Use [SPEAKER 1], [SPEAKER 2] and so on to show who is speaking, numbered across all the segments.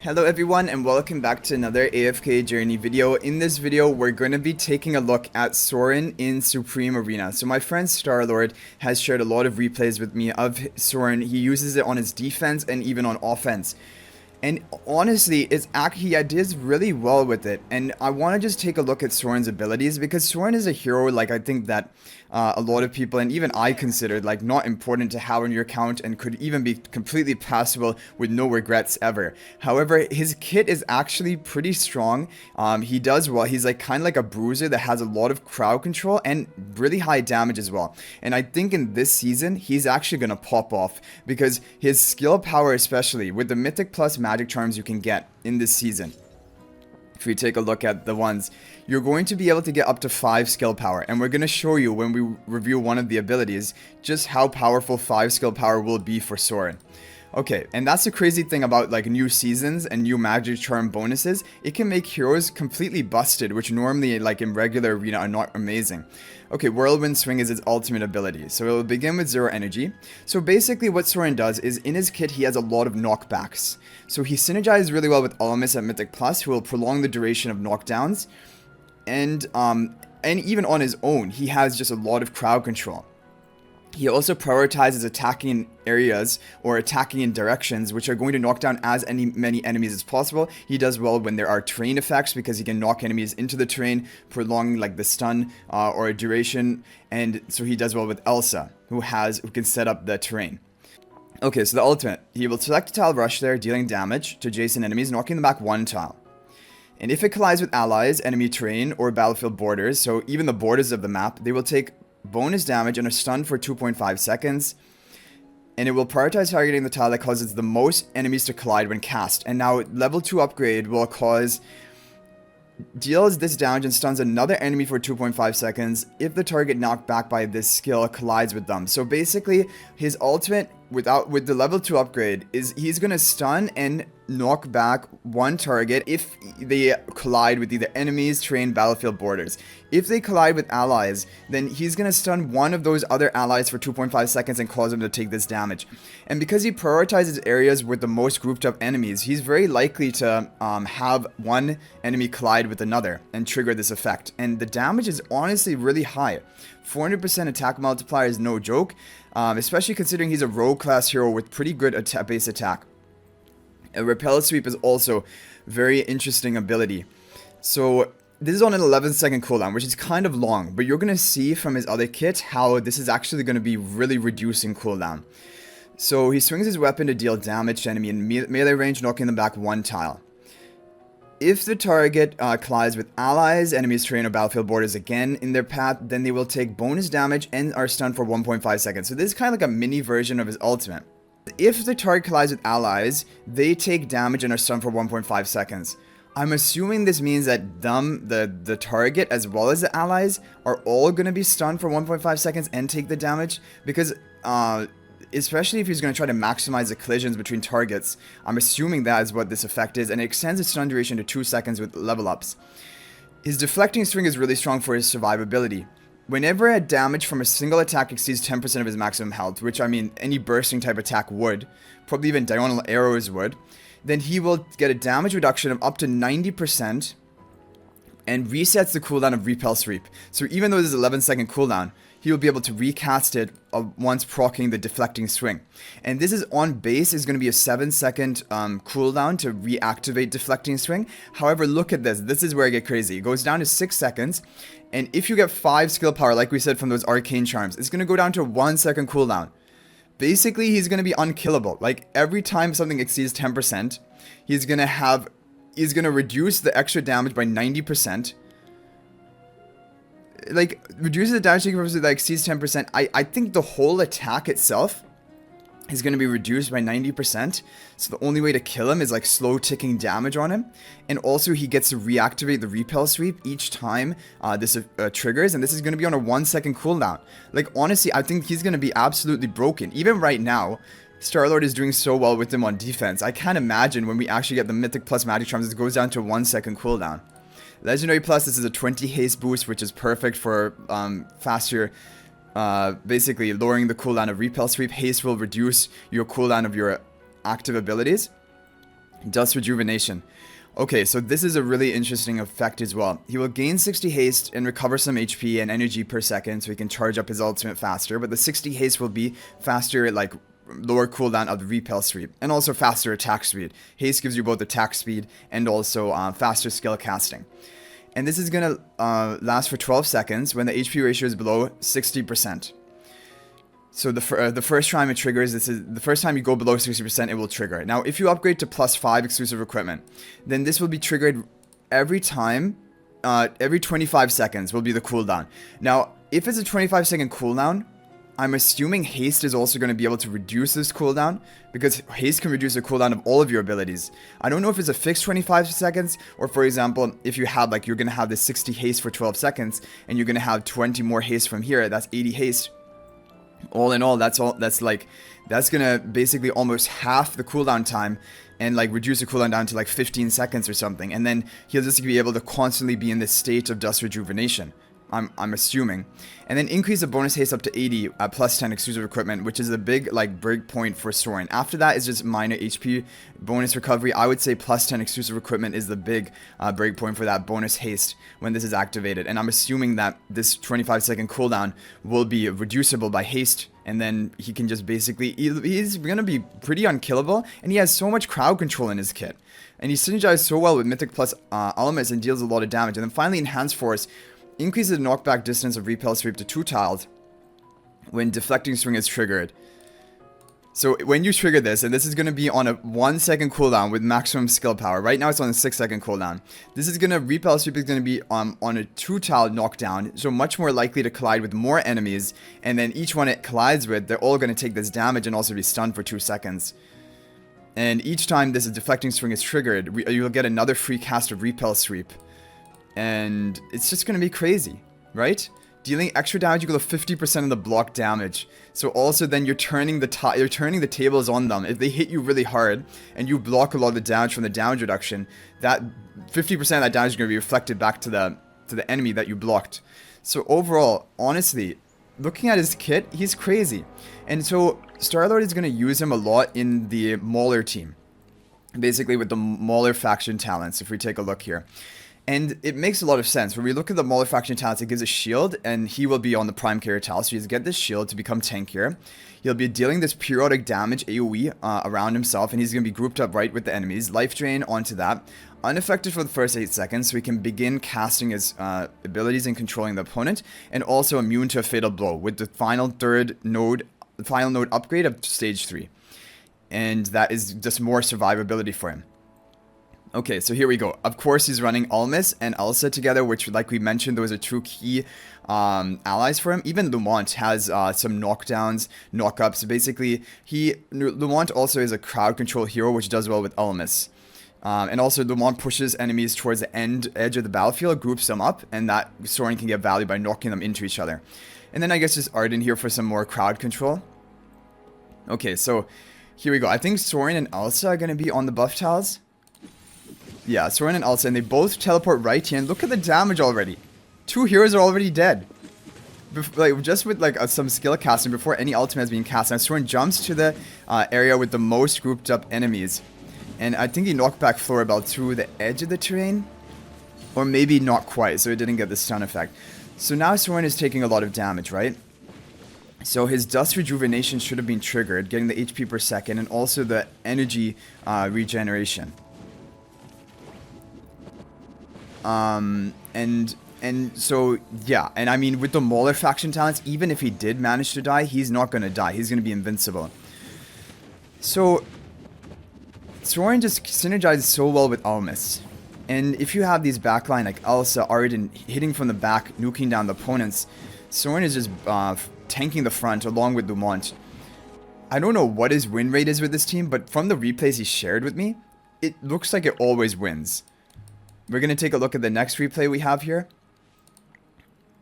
[SPEAKER 1] Hello everyone and welcome back to another AFK journey video. In this video we're going to be taking a look at Soren in Supreme Arena. So my friend Starlord has shared a lot of replays with me of Soren. He uses it on his defense and even on offense. And honestly, he does really well with it. And I want to just take a look at Soren's abilities because Soren is a hero like I think that a lot of people and even I considered like not important to have on your account and could even be completely passable with no regrets ever. However, his kit is actually pretty strong. He does well. He's like kind of like a bruiser that has a lot of crowd control and really high damage as well. And I think in this season, he's actually going to pop off because his skill power, especially with the Mythic plus magic charms you can get in this season. If we take a look at the ones, you're going to be able to get up to 5 skill power, and we're going to show you when we review one of the abilities just how powerful 5 skill power will be for Soren. Okay, and that's the crazy thing about like new seasons and new magic charm bonuses. It can make heroes completely busted, which normally like in regular arena are not amazing. Okay, Whirlwind Swing is his ultimate ability. So it will begin with 0 energy. So basically what Soren does is in his kit he has a lot of knockbacks. So he synergizes really well with Alamis at Mythic Plus, who will prolong the duration of knockdowns. And even on his own, he has just a lot of crowd control. He also prioritizes attacking in areas or attacking in directions which are going to knock down as many enemies as possible. He does well when there are terrain effects because he can knock enemies into the terrain, prolonging like the stun or a duration. And so he does well with Elsa, who can set up the terrain. Okay, so the ultimate. He will select a tile rush there, dealing damage to adjacent enemies, knocking them back 1 tile. And if it collides with allies, enemy terrain, or battlefield borders, so even the borders of the map, they will take bonus damage and are stunned for 2.5 seconds. And it will prioritize targeting the tile that causes the most enemies to collide when cast. And now level 2 upgrade will deals this damage and stuns another enemy for 2.5 seconds if the target knocked back by this skill collides with them. So basically his ultimate with the level 2 upgrade is he's gonna stun and knock back one target if they collide with either enemies, terrain, battlefield borders. If they collide with allies, then he's gonna stun one of those other allies for 2.5 seconds and cause them to take this damage. And because he prioritizes areas with the most grouped up enemies, he's very likely to have one enemy collide with another and trigger this effect. And the damage is honestly really high. 400% attack multiplier is no joke, especially considering he's a rogue class hero with pretty good base attack. A repel sweep is also very interesting ability. So this is on an 11-second cooldown, which is kind of long, but you're going to see from his other kit how this is actually going to be really reducing cooldown. So he swings his weapon to deal damage to enemy in melee range, knocking them back 1 tile. If the target collides with allies, enemies, terrain, or battlefield borders again in their path, then they will take bonus damage and are stunned for 1.5 seconds. So this is kind of like a mini version of his ultimate. If the target collides with allies, they take damage and are stunned for 1.5 seconds. I'm assuming this means that the target, as well as the allies, are all going to be stunned for 1.5 seconds and take the damage. Because, especially if he's going to try to maximize the collisions between targets, I'm assuming that is what this effect is. And it extends its stun duration to 2 seconds with level ups. His deflecting swing is really strong for his survivability. Whenever a damage from a single attack exceeds 10% of his maximum health, which I mean any bursting type attack would, probably even diagonal arrows would, then he will get a damage reduction of up to 90% and resets the cooldown of Repel Sweep. So even though this is 11-second cooldown, he will be able to recast it once proccing the deflecting swing. And this is on base is going to be a 7-second cooldown to reactivate deflecting swing. However, look at this. This is where I get crazy. It goes down to 6 seconds. And if you get 5 skill power, like we said from those arcane charms, it's going to go down to a 1-second cooldown. Basically, he's going to be unkillable. Like every time something exceeds 10%, he's going to reduce the extra damage by 90%. Like, reduces the damage taken that exceeds 10%. I think the whole attack itself is going to be reduced by 90%. So the only way to kill him is like slow ticking damage on him. And also he gets to reactivate the repel sweep each time this triggers. And this is going to be on a 1-second cooldown. Like, honestly, I think he's going to be absolutely broken. Even right now, Starlord is doing so well with him on defense. I can't imagine when we actually get the Mythic plus magic charms, it goes down to a 1-second cooldown. Legendary plus, this is a 20 haste boost, which is perfect for faster, basically lowering the cooldown of repel sweep. Haste will reduce your cooldown of your active abilities. Dust Rejuvenation. Okay, so this is a really interesting effect as well. He will gain 60 haste and recover some HP and energy per second, so he can charge up his ultimate faster. But the 60 haste will be faster, like lower cooldown of the repel sweep, and also faster attack speed. Haste gives you both attack speed and also faster skill casting. And this is gonna last for 12 seconds when the HP ratio is below 60%. So the first time it triggers, this is the first time you go below 60%, it will trigger. Now, if you upgrade to +5 exclusive equipment, then this will be triggered every time, every 25 seconds will be the cooldown. Now, if it's a 25-second cooldown, I'm assuming haste is also going to be able to reduce this cooldown, because haste can reduce the cooldown of all of your abilities. I don't know if it's a fixed 25 seconds, or for example, if you have like, you're going to have this 60 haste for 12 seconds, and you're going to have 20 more haste from here, that's 80 haste. All in all, that's gonna basically almost half the cooldown time, and like reduce the cooldown down to like 15 seconds or something, and then he'll just be able to constantly be in this state of Dust Rejuvenation, I'm assuming. And then increase the bonus haste up to 80 at +10 exclusive equipment, which is a big like break point for Soren. After that is just minor HP bonus recovery. I would say +10 exclusive equipment is the big break point for that bonus haste when this is activated. And I'm assuming that this 25-second cooldown will be reducible by haste, and then he can just basically, he's gonna be pretty unkillable, and he has so much crowd control in his kit. And he synergizes so well with Mythic plus Almas and deals a lot of damage. And then finally, Enhanced Force increases the knockback distance of Repel Sweep to 2 tiled when Deflecting Swing is triggered. So when you trigger this, and this is going to be on a 1 second cooldown with maximum skill power. Right now it's on a 6 second cooldown. This is going to, Repel Sweep is going to be on a 2 tiled knockdown, so much more likely to collide with more enemies. And then each one it collides with, they're all going to take this damage and also be stunned for 2 seconds. And each time this Deflecting Swing is triggered, you'll get another free cast of Repel Sweep. And it's just going to be crazy, right? Dealing extra damage equal to 50% of the block damage. So also then you're turning the tables on them. If they hit you really hard and you block a lot of the damage from the damage reduction, that 50% of that damage is going to be reflected back to the enemy that you blocked. So overall, honestly, looking at his kit, he's crazy. And so Starlord is going to use him a lot in the Mauler team. Basically with the Mauler faction talents, if we take a look here. And it makes a lot of sense. When we look at the Mauler faction talents, it gives a shield, and he will be on the prime carrier tile. So you get this shield to become tankier. He'll be dealing this periodic damage AoE around himself, and he's going to be grouped up right with the enemies. Life drain onto that. Unaffected for the first 8 seconds, so he can begin casting his abilities and controlling the opponent. And also immune to a fatal blow with the final node upgrade of stage 3. And that is just more survivability for him. Okay, so here we go. Of course, he's running Almas and Elsa together, which, like we mentioned, those are 2 key allies for him. Even Lumont has some knockdowns, knockups. Basically, Lumont also is a crowd control hero, which does well with Almas. And also, Lumont pushes enemies towards the edge of the battlefield, groups them up, and that Soren can get value by knocking them into each other. And then I guess just Arden here for some more crowd control. Okay, so here we go. I think Soren and Elsa are going to be on the buff tiles. Yeah, Soren and Elsa, and they both teleport right here, and look at the damage already. 2 heroes are already dead. Just with some skill casting before any ultimate has been cast. Now Soren jumps to the area with the most grouped up enemies. And I think he knocked back Florbell through the edge of the terrain. Or maybe not quite, so it didn't get the stun effect. So now Soren is taking a lot of damage, right? So his Dust Rejuvenation should have been triggered, getting the HP per second, and also the energy regeneration. And so, yeah, and I mean, with the Mauler faction talents, even if he did manage to die, he's not going to die. He's going to be invincible. So, Soren just synergizes so well with Almas. And if you have these backline like Elsa, Arden, hitting from the back, nuking down the opponents, Soren is just tanking the front along with Lumont. I don't know what his win rate is with this team, but from the replays he shared with me, it looks like it always wins. We're going to take a look at the next replay we have here.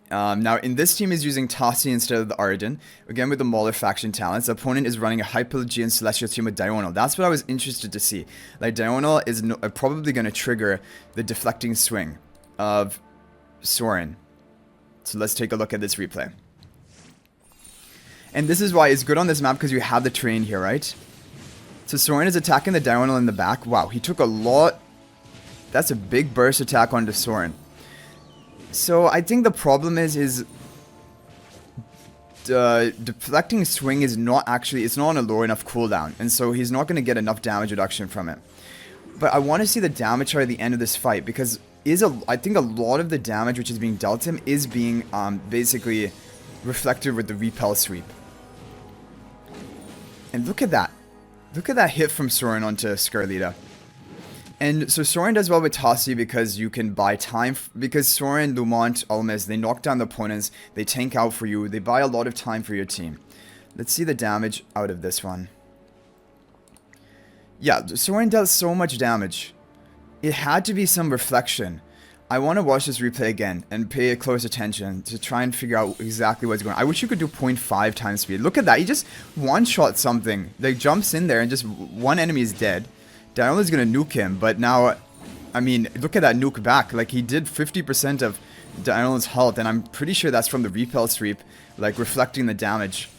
[SPEAKER 1] Now, in this team is using Tassi instead of the Arden. Again, with the Mauler faction talents. The opponent is running a Hyperlegian Celestial team with Diurnal. That's what I was interested to see. Like, Diurnal is probably going to trigger the Deflecting Swing of Soren. So let's take a look at this replay. And this is why it's good on this map, because you have the terrain here, right? So Soren is attacking the diagonal in the back. Wow, he took a lot. That's a big burst attack onto Soren. So I think the problem is deflecting swing is not actually, it's not on a low enough cooldown, and so he's not going to get enough damage reduction from it. But I want to see the damage chart at the end of this fight, because I think a lot of the damage which is being dealt him is being basically reflected with the repel sweep. And look at that. Look at that hit from Soren onto Scarlita. And so Soren does well with Tassi because you can buy time, because Soren, Lumont, Ulmis, they knock down the opponents, they tank out for you, they buy a lot of time for your team. Let's see the damage out of this one. Yeah, Soren does so much damage. It had to be some reflection. I want to watch this replay again and pay close attention to try and figure out exactly what's going on. I wish you could do 0.5 times speed. Look at that, he just one-shot something. Like, jumps in there and just one enemy is dead. Diagonal is going to nuke him, but now, I mean, look at that nuke back. Like, he did 50% of Diagonal's health, and I'm pretty sure that's from the repel sweep, like, reflecting the damage.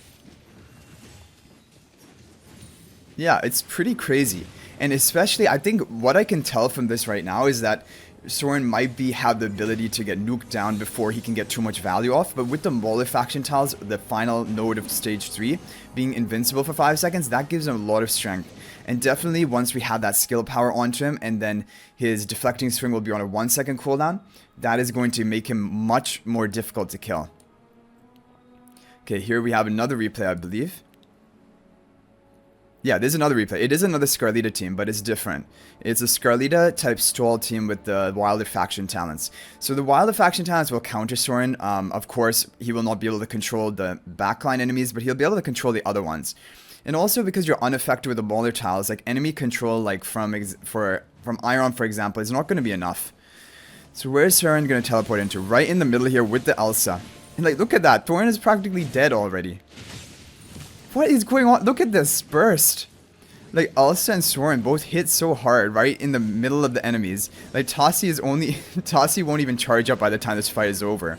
[SPEAKER 1] Yeah, it's pretty crazy. And especially, I think what I can tell from this right now is that Soren might have the ability to get nuked down before he can get too much value off, but with the Mauler faction tiles, the final node of stage 3, being invincible for 5 seconds, that gives him a lot of strength. And definitely once we have that skill power onto him, and then his deflecting swing will be on a 1 second cooldown, that is going to make him much more difficult to kill. Okay, here we have another replay, I believe. Yeah, there's another replay. It is another Scarlita team, but it's different. It's a Scarlita type stall team with the Wilder faction talents. So the Wilder faction talents will counter Soren. Of course, he will not be able to control the backline enemies, but he'll be able to control the other ones. And also because you're unaffected with the Mauler tiles, like enemy control, like from Iron, for example, is not going to be enough. So where is Soren going to teleport into? Right in the middle here with the Elsa. And like, look at that. Thorin is practically dead already. What is going on? Look at this burst. Like, Elsa and Soren both hit so hard right in the middle of the enemies. Like, Tassi is only... Tassi won't even charge up by the time this fight is over.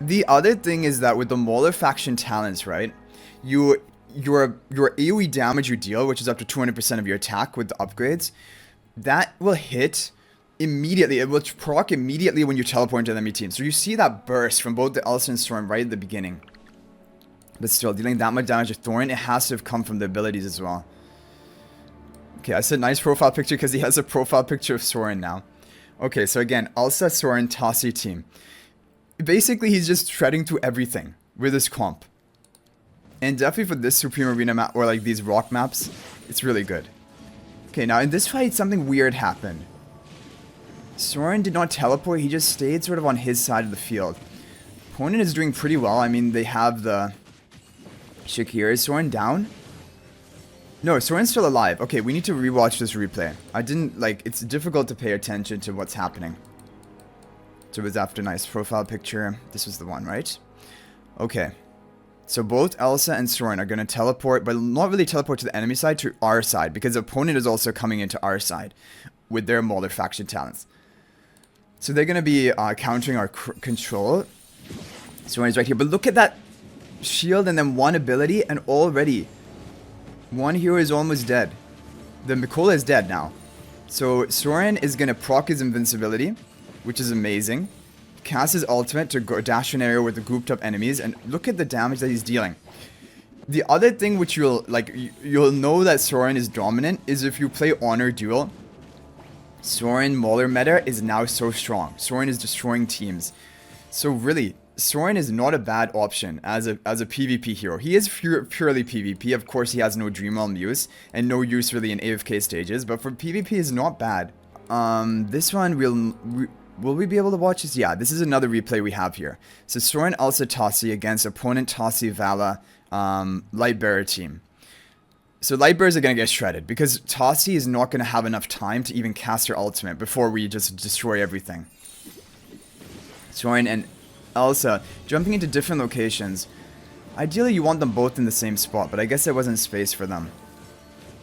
[SPEAKER 1] The other thing is that with the Mauler faction talents, right? Your AoE damage you deal, which is up to 200% of your attack with the upgrades, that will hit immediately. It will proc immediately when you teleport into the enemy team. So you see that burst from both the Elsa and Soren right at the beginning. But still, dealing that much damage to Thorin, it has to have come from the abilities as well. Okay, I said nice profile picture because he has a profile picture of Soren now. Okay, so again, Elsa, Soren, Tassi team. Basically, he's just shredding through everything with his comp. And definitely for this Supreme Arena map, or like these rock maps, it's really good. Okay, now in this fight, something weird happened. Soren did not teleport, he just stayed sort of on his side of the field. Opponent is doing pretty well. I mean, they have the Shakira. Is Soren down? No, Soren's still alive. Okay, we need to rewatch this replay. I didn't, like, it's difficult to pay attention to what's happening. So it was after nice profile picture. This was the one, right? Okay. So both Elsa and Soren are going to teleport, but not really teleport to the enemy side, to our side, because the opponent is also coming into our side with their Mauler faction talents. So they're going to be countering our control. Soren is right here, but look at that shield and then one ability, and already one hero is almost dead. The Mikola is dead now. So Soren is going to proc his invincibility, which is amazing. Cast his ultimate to go dash an area with the grouped up enemies, and look at the damage that he's dealing. The other thing which you'll know that Soren is dominant is if you play Honor Duel. Soren Mauler meta is now so strong. Soren is destroying teams. So really, Soren is not a bad option as a PvP hero. He is purely PvP. Of course, he has no Dreamrealm use and no use really in AFK stages, but for PvP is not bad. This one will we be able to watch this? Yeah, this is another replay we have here. So Soren Elsa Tassi against opponent Tassi Vala Lightbearer team. So Lightbearers are going to get shredded because Tassi is not going to have enough time to even cast her ultimate before we just destroy everything. Soren and Elsa jumping into different locations. Ideally you want them both in the same spot, but I guess there wasn't space for them.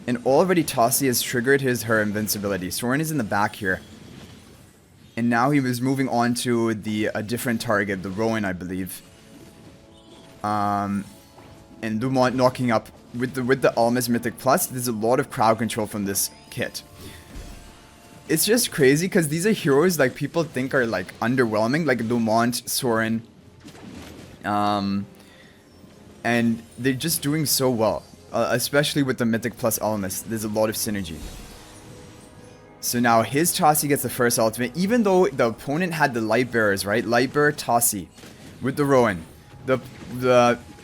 [SPEAKER 1] And already Tassi has triggered her invincibility. Soren is in the back here. And now he was moving on to a different target, the Rowan, I believe. and Lumont knocking up with the Almas Mythic Plus. There's a lot of crowd control from this kit. It's just crazy because these are heroes like people think are like underwhelming, like Lumont, Soren, and they're just doing so well, especially with the Mythic Plus Almas. There's a lot of synergy. So now his Tossie gets the first ultimate, even though the opponent had the Light Bearers, right? Light Bearer Tossie with the Rowan. The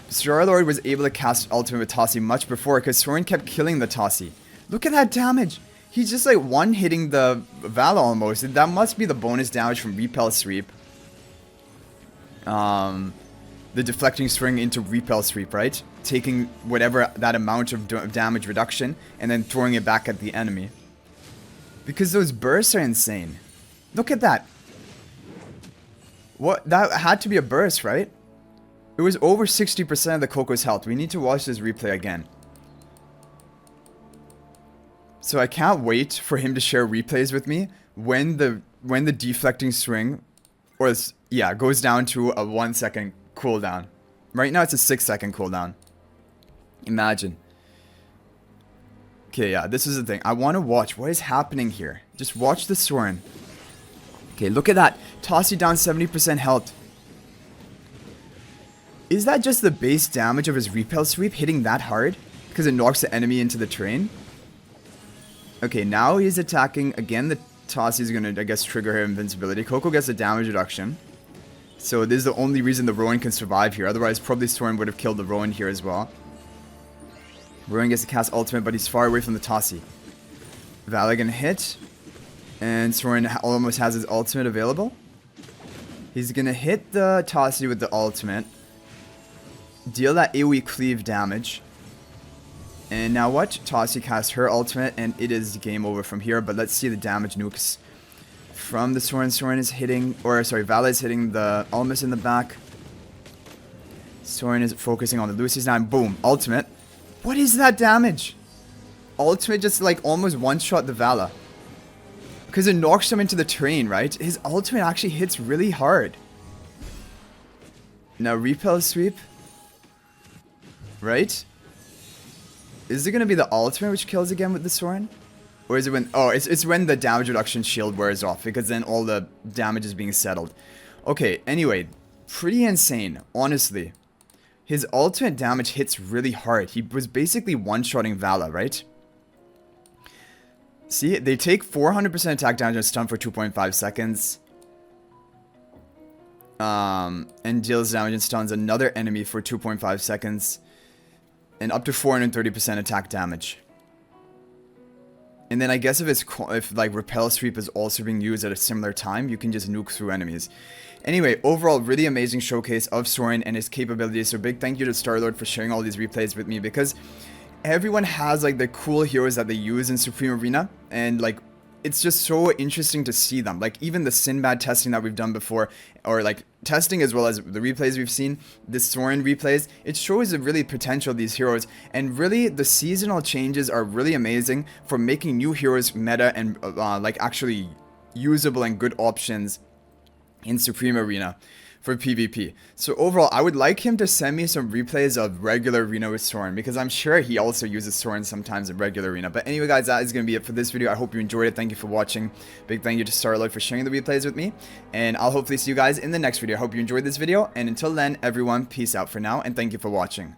[SPEAKER 1] Starlord was able to cast ultimate with Tossie much before because Soren kept killing the Tossie. Look at that damage. He's just like one-hitting the Vala almost. That must be the bonus damage from Repel Sweep. The deflecting string into Repel Sweep, right? Taking whatever that amount of damage reduction and then throwing it back at the enemy. Because those bursts are insane. Look at that. What? That had to be a burst, right? It was over 60% of the Coco's health. We need to watch this replay again. So I can't wait for him to share replays with me when the deflecting string, or yeah, goes down to a 1 second cooldown. Right now it's a 6 second cooldown. Imagine. Okay, yeah, this is the thing. I want to watch what is happening here. Just watch the Soren. Okay, look at that. Tossie down 70% health. Is that just the base damage of his Repel Sweep hitting that hard? Because it knocks the enemy into the terrain? Okay, now he's attacking. Again, the Tossie is going to, I guess, trigger her invincibility. Coco gets a damage reduction. So this is the only reason the Rowan can survive here. Otherwise, probably Soren would have killed the Rowan here as well. Rowan gets to cast ultimate, but he's far away from the Tossie. Vala gonna hit. And Soren almost has his ultimate available. He's gonna hit the Tossie with the ultimate. Deal that AoE cleave damage. And now what? Tossie casts her ultimate, and it is game over from here. But let's see the damage nukes from the Soren. Soren is hitting, or sorry, Vala is hitting the Almas in the back. Soren is focusing on the Lucy's now, and boom, ultimate. What is that damage? Ultimate just like almost one-shot the Vala. Because it knocks him into the terrain, right? His ultimate actually hits really hard. Now Repel Sweep. Right? Is it going to be the ultimate which kills again with the Soren? Or is it when... Oh, it's when the damage reduction shield wears off. Because then all the damage is being settled. Okay, anyway. Pretty insane, honestly. His ultimate damage hits really hard. He was basically one-shotting Vala, right? See, they take 400% attack damage and stun for 2.5 seconds. And deals damage and stuns another enemy for 2.5 seconds. And up to 430% attack damage. And then I guess if like Repel Sweep is also being used at a similar time, you can just nuke through enemies. Anyway, overall, really amazing showcase of Soren and his capabilities. So big thank you to Starlord for sharing all these replays with me, because everyone has like the cool heroes that they use in Supreme Arena, and like it's just so interesting to see them. Like even the Sinbad testing that we've done before, or like testing as well as the replays we've seen, the Soren replays, it shows the really potential of these heroes. And really the seasonal changes are really amazing for making new heroes meta and like actually usable and good options in Supreme Arena for PvP. So overall, I would like him to send me some replays of regular Arena with Soren, because I'm sure he also uses Soren sometimes in regular Arena. But anyway guys, that is going to be it for this video. I hope you enjoyed it. Thank you for watching. Big thank you to Starlord for sharing the replays with me. And I'll hopefully see you guys in the next video. I hope you enjoyed this video. And until then, everyone, peace out for now. And thank you for watching.